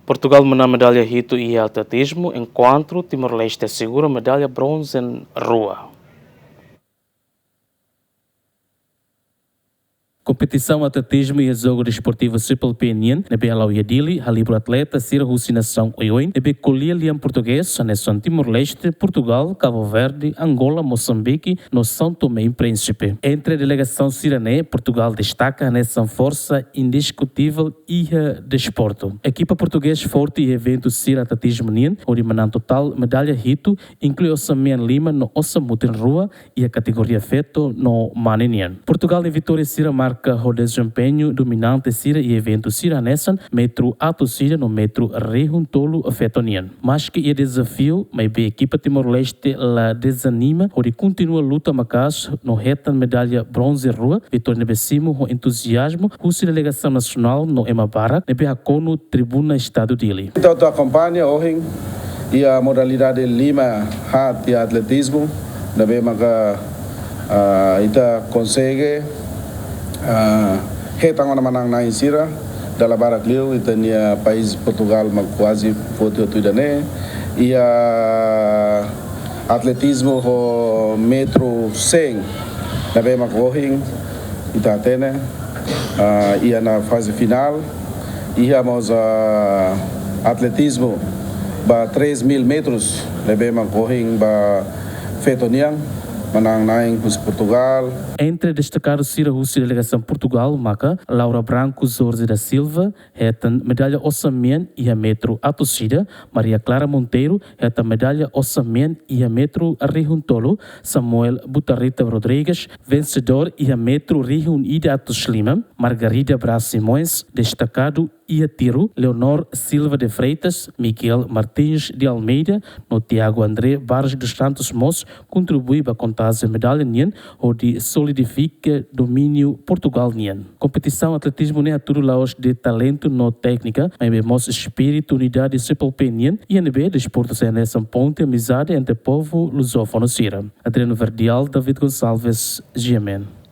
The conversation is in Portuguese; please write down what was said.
Portugal mena medalha Rito e atletismo, enquanto Timor-Leste assegura medalha bronze em rua. Competição atletismo e jogo desportivo Triple PNN, nebe alau yadili, halibro atleta, sira nação oioin, nebe colia liam português, nação Timor-Leste, Portugal, Cabo Verde, Angola, Moçambique, no São Tomé e Príncipe. Entre a delegação sirané, Portugal destaca a nação força indiscutível e desporto. Equipa português forte e evento sira atletismo nien, onde manan total medalha Rito, inclui o Samian Lima no Osamut em rua e a categoria feto no Maninian. Portugal em vitória sira marca o desempenho dominante sira e evento sira nessan metro ato sira no metro rejuntolo fetonian. Mas que é desafio, mas a equipa Timor-Leste la desanima, onde continua a luta macas no retan medalha bronze rua, vitória nebessimo o entusiasmo, a delegação nacional no Emabara, nebe hakono tribuna estado dele. Então, tu acompanha hoje e a modalidade Lima hat e atletismo, nebe maka ita consegue retang na manang na insira dala barak liu itania país Portugal mag quase foto tuidane e atletismo ho metro 100 na be makohing itatene e na fase final e vamos atletismo ba 3.000 metros na be makohing ba fetoniang manang naing Portugal. Entre destacados sira a delegação Portugal, Maca, Laura Branco Zorze da Silva, retan medalha Ossamien e a metro Atossida, Maria Clara Monteiro, retan medalha Ossamien e a metro Rijuntolo, Samuel Butarrita Rodrigues, vencedor e a metro Rijun Ida Atoslima, Margarida Braz Simões, destacado e a tiro, Leonor Silva de Freitas, Miguel Martins de Almeida, no Tiago André Barros dos Santos Mos, contribui para contar a medalha nien, onde solidifica domínio Portugal nien. Competição atletismo nem aturo laos de talento no técnica, mas vemos espírito, unidade triple penien e NB desporto sem nessa ponte amizade entre povo lusófono sira. Adriano Verdial, David Gonçalves, GMN.